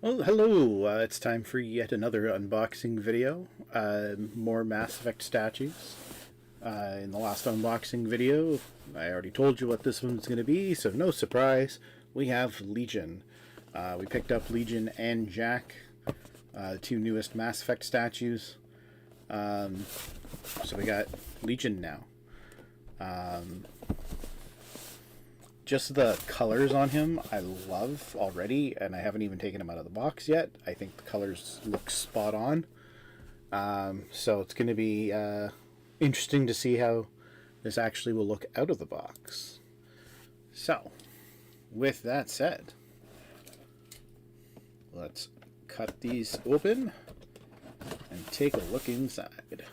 Well, hello. It's time for yet another unboxing video. More Mass Effect statues. In the last unboxing video, I already told you what this one's going to be, so no surprise. We have Legion. We picked up Legion and Jack, the two newest Mass Effect statues. So we got Legion now. Just the colors on him I love already, and I haven't even taken him out of the box yet. I think the colors look spot on. So it's going to be interesting to see how this actually will look out of the box. So, with that said, let's cut these open and take a look inside.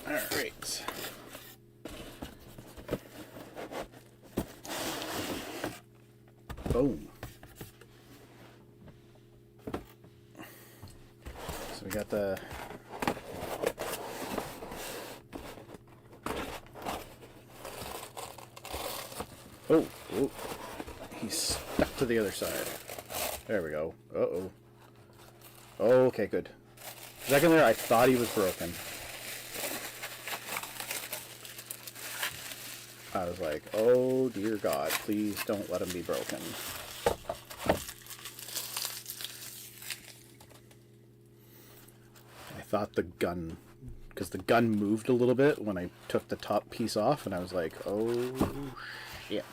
Alright. Boom. So we got the oh, he's stuck to the other side. There we go. Uh-oh. Okay, good. For a second there, I thought he was broken. I was like, oh dear God, please don't let him be broken. I thought the gun, because the gun moved a little bit when I took the top piece off, and I was like, oh shit.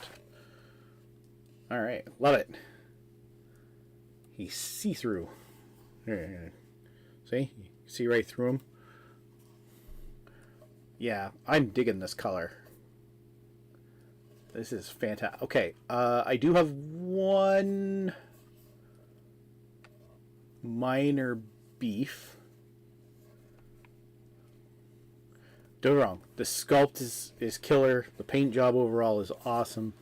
Alright, love it. He's see-through. See? You see right through him? Yeah, I'm digging this color. This is fantastic. Okay, I do have one minor beef. Don't get me wrong. The sculpt is killer. The paint job overall is awesome.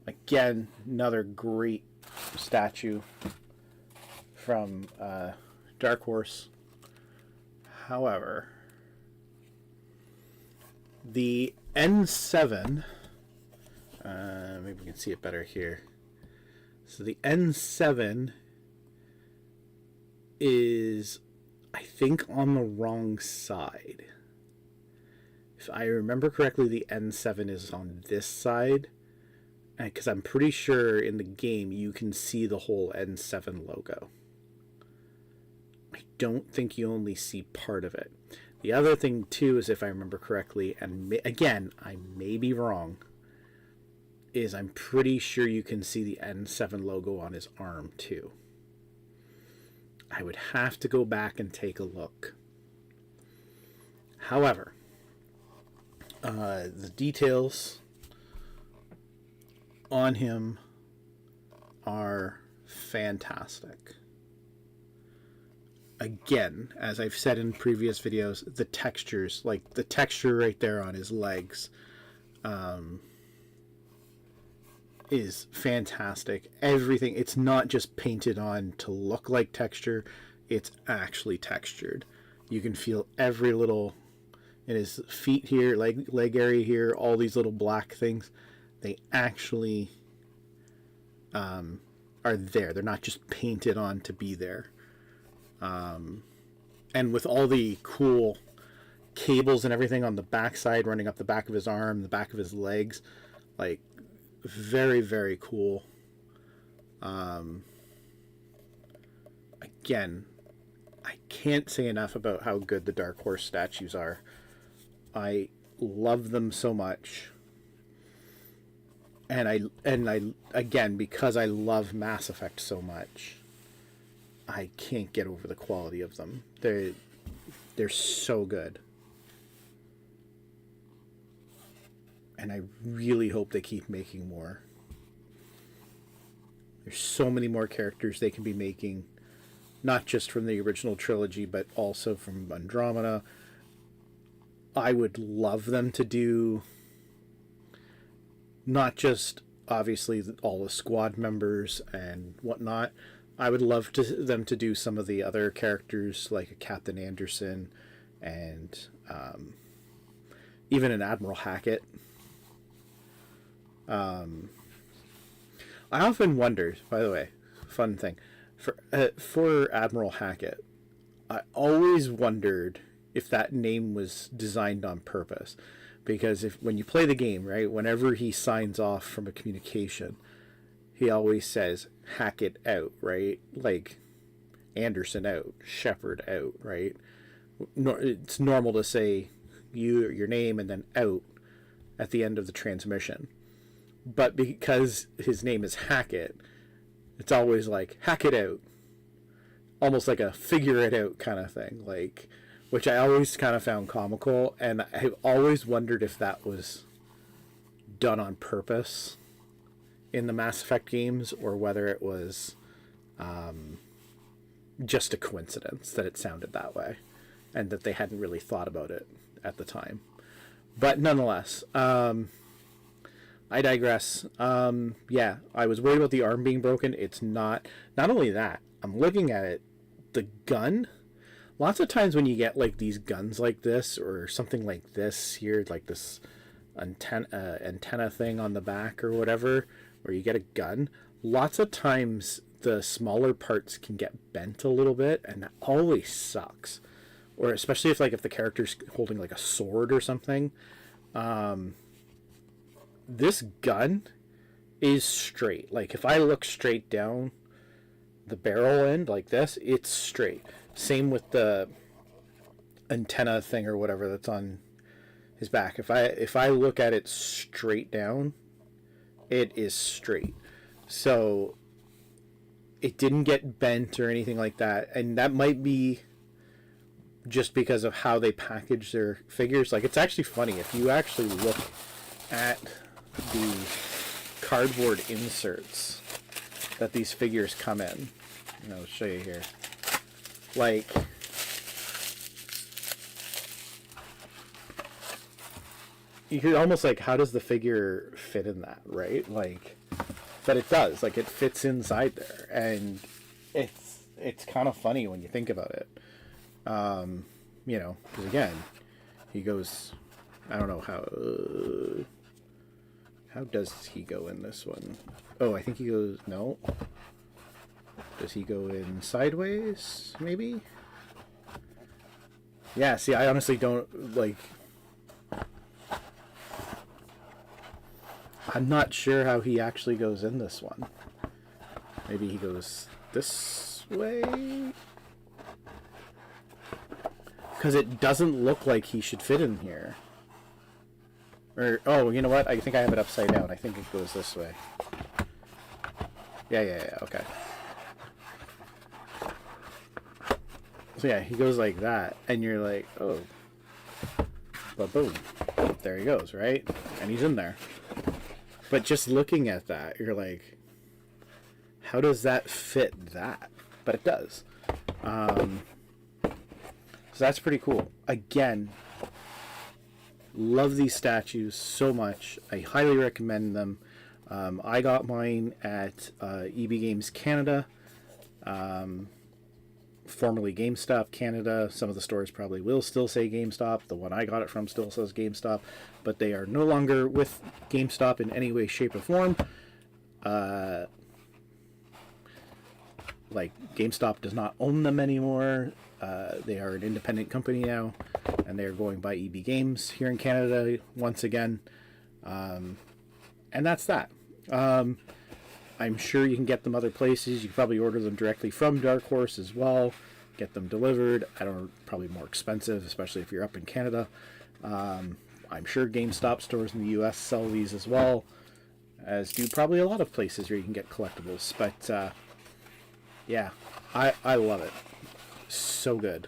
Again, another great statue from Dark Horse. However, the N7, maybe we can see it better here. So the N7 is, I think, on the wrong side. If I remember correctly, the N7 is on this side, because I'm pretty sure in the game you can see the whole N7 logo. I don't think you only see part of it. The other thing too is, if I remember correctly, and again I may be wrong, is I'm pretty sure you can see the N7 logo on his arm too. I would have to go back and take a look. However, the details on him are fantastic. Again, as I've said in previous videos, the textures, like the texture right there on his legs, is fantastic. Everything, it's not just painted on to look like texture, it's actually textured. You can feel every little, in his feet here, leg area here, all these little black things, they actually are there. They're not just painted on to be there. And with all the cool cables and everything on the backside running up the back of his arm, the back of his legs, like very, very cool. Again, I can't say enough about how good the Dark Horse statues are. I love them so much. And I again, because I love Mass Effect so much, I can't get over the quality of them. They're so good. And I really hope they keep making more. There's so many more characters they can be making, not just from the original trilogy, but also from Andromeda. I would love them to do not just, obviously, all the squad members and whatnot. I would love them to do some of the other characters, like Captain Anderson and even an Admiral Hackett. I often wondered, by the way, fun thing, for Admiral Hackett, I always wondered if that name was designed on purpose, because when you play the game, right, whenever he signs off from a communication, he always says Hackett out, right? Like Anderson out, Shepard out, right? It's normal to say your name and then out at the end of the transmission. But because his name is Hackett, it's always like Hackett out. Almost like a figure it out kind of thing, like, which I always kind of found comical, and I've always wondered if that was done on purpose in the Mass Effect games, or whether it was just a coincidence that it sounded that way, and that they hadn't really thought about it at the time. But nonetheless, I digress. Yeah, I was worried about the arm being broken. It's not. Not only that, I'm looking at it, the gun. Lots of times when you get like these guns like this, or something like this here, like this antenna thing on the back or whatever, where you get a gun, lots of times the smaller parts can get bent a little bit, and that always sucks. Or especially if the character's holding like a sword or something. This gun is straight. Like, if I look straight down the barrel end like this, it's straight. Same with the antenna thing or whatever that's on his back. If I look at it straight down, it is straight. So it didn't get bent or anything like that, and that might be just because of how they package their figures. Like, it's actually funny if you actually look at the cardboard inserts that these figures come in. I'll show you here. Like, you're almost like, how does the figure fit in that, right? Like, but it does. Like, it fits inside there, and it's kind of funny when you think about it. Because again, he goes, I don't know how does he go in this one? Oh, I think he goes, no. Does he go in sideways, maybe? Yeah, see, I honestly don't, like, I'm not sure how he actually goes in this one. Maybe he goes this way? Because it doesn't look like he should fit in here. Or, oh, you know what? I think I have it upside down. I think it goes this way. Yeah, okay. So yeah, he goes like that, and you're like, oh. But boom. There he goes, right? And he's in there. But just looking at that, you're like, how does that fit that? But it does. So that's pretty cool. Again, love these statues so much. I highly recommend them. I got mine at EB Games Canada, formerly GameStop Canada. Some of the stores probably will still say GameStop. The one I got it from still says GameStop, but they are no longer with GameStop in any way, shape, or form. Like, GameStop does not own them anymore. They are an independent company now, and they are going by EB Games here in Canada once again. And that's that. I'm sure you can get them other places. You can probably order them directly from Dark Horse as well. Get them delivered. I don't know, probably more expensive, especially if you're up in Canada. I'm sure GameStop stores in the US sell these as well, as do probably a lot of places where you can get collectibles. But yeah, I love it. So good.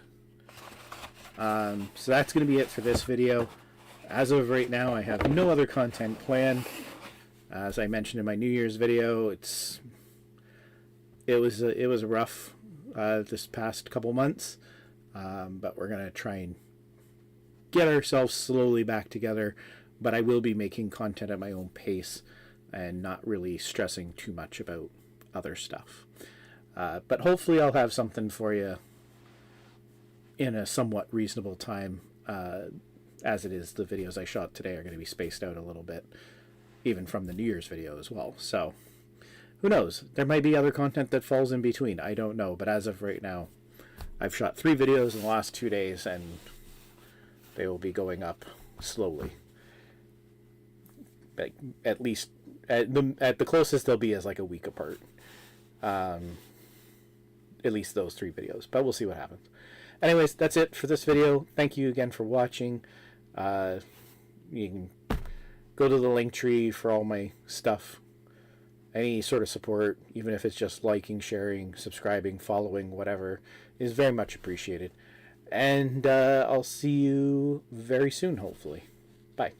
So that's going to be it for this video. As of right now, I have no other content planned. As I mentioned in my New Year's video, it was rough this past couple months, but we're gonna try and get ourselves slowly back together. But I will be making content at my own pace and not really stressing too much about other stuff. But hopefully I'll have something for you in a somewhat reasonable time as it is, the videos I shot today are going to be spaced out a little bit, even from the New Year's video as well. So who knows? There might be other content that falls in between. I don't know. But as of right now, I've shot 3 videos in the last 2 days, and they will be going up slowly. Like, at least at the closest they'll be is like a week apart. At least those 3 videos, but we'll see what happens. Anyways, that's it for this video. Thank you again for watching. You can go to the link tree for all my stuff. Any sort of support, even if it's just liking, sharing, subscribing, following, whatever, is very much appreciated. And I'll see you very soon, hopefully. Bye.